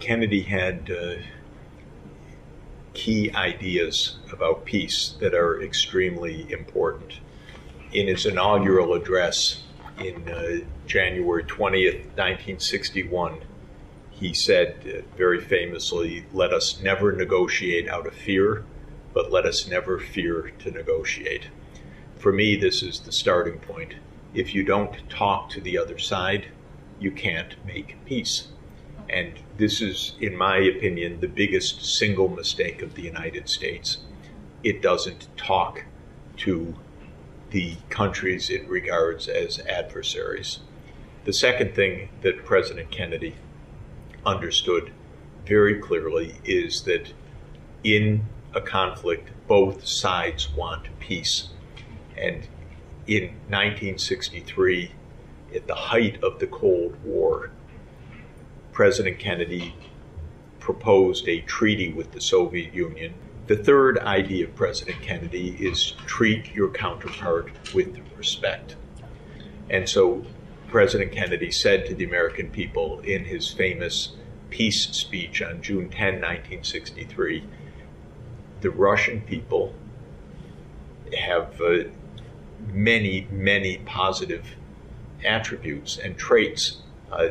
Kennedy had key ideas about peace that are extremely important. In his inaugural address in January 20th, 1961, he said very famously, "Let us never negotiate out of fear, but let us never fear to negotiate." For me, this is the starting point. If you don't talk to the other side, you can't make peace. And this is, in my opinion, the biggest single mistake of the United States. It doesn't talk to the countries it regards as adversaries. The second thing that President Kennedy understood very clearly is that in a conflict, both sides want peace. And in 1963, at the height of the Cold War, President Kennedy proposed a treaty with the Soviet Union. The third idea of President Kennedy is treat your counterpart with respect. And so President Kennedy said to the American people in his famous peace speech on June 10, 1963, the Russian people have many, many positive attributes and traits.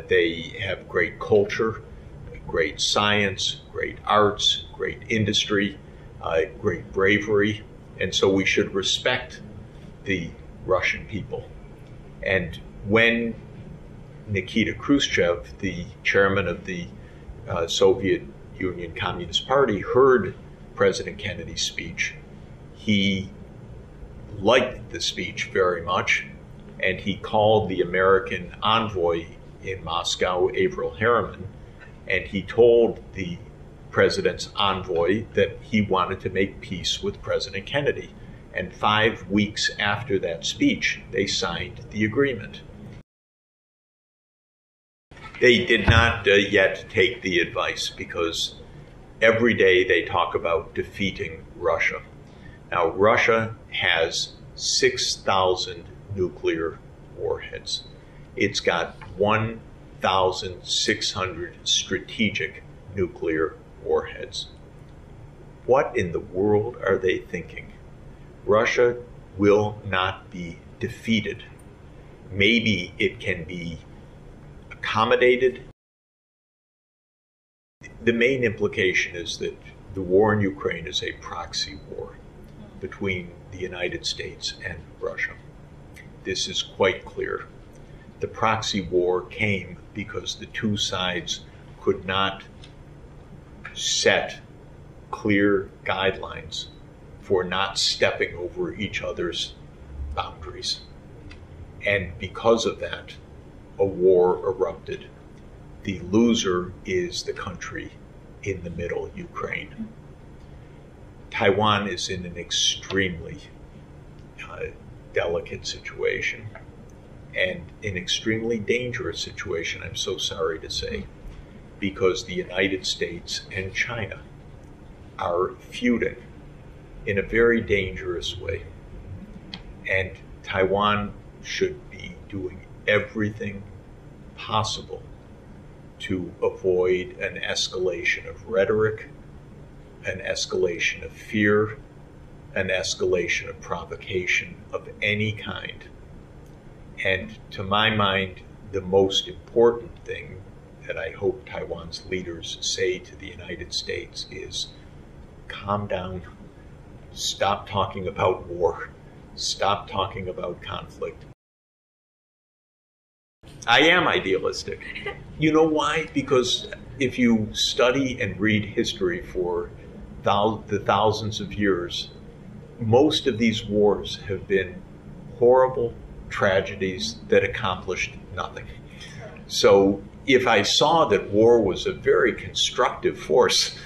They have great culture, great science, great arts, great industry, great bravery, and so we should respect the Russian people. And when Nikita Khrushchev, the chairman of the Soviet Union Communist Party, heard President Kennedy's speech, he liked the speech very much, and he called the American envoy in Moscow, Averell Harriman, and he told the president's envoy that he wanted to make peace with President Kennedy. And 5 weeks after that speech, they signed the agreement. They did not yet take the advice, because every day they talk about defeating Russia. Now, Russia has 6,000 nuclear warheads. It's got 1,600 strategic nuclear warheads. What in the world are they thinking? Russia will not be defeated. Maybe it can be accommodated. The main implication is that the war in Ukraine is a proxy war between the United States and Russia. This is quite clear. The proxy war came because the two sides could not set clear guidelines for not stepping over each other's boundaries. And because of that, a war erupted. The loser is the country in the middle, Ukraine. Taiwan is in an extremely delicate situation, and an extremely dangerous situation, I'm so sorry to say, because the United States and China are feuding in a very dangerous way. And Taiwan should be doing everything possible to avoid an escalation of rhetoric, an escalation of fear, an escalation of provocation of any kind. And to my mind, the most important thing that I hope Taiwan's leaders say to the United States is, calm down, stop talking about war, stop talking about conflict. I am idealistic. You know why? Because if you study and read history for the thousands of years, most of these wars have been horrible tragedies that accomplished nothing. So if I saw that war was a very constructive force,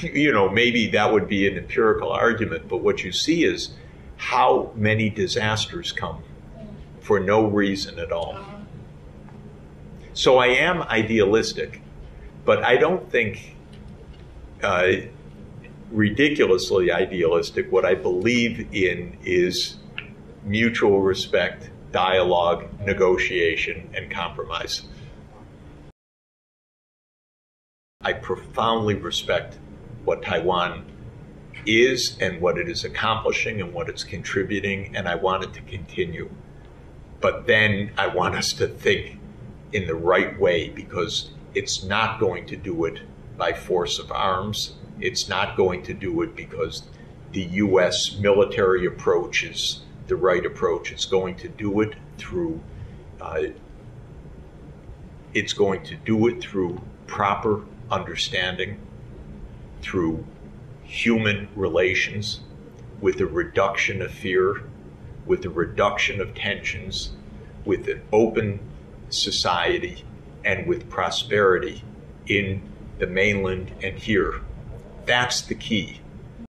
maybe that would be an empirical argument, but what you see is how many disasters come for no reason at all. So I am idealistic, but I don't think ridiculously idealistic. What I believe in is mutual respect, dialogue, negotiation, and compromise. I profoundly respect what Taiwan is and what it is accomplishing and what it's contributing, and I want it to continue. But then I want us to think in the right way, because it's not going to do it by force of arms. It's not going to do it because the U.S. military approach is the right approach. It's going to do it through proper understanding, through human relations, with a reduction of fear, with a reduction of tensions, with an open society, and with prosperity in the mainland and here. That's the key.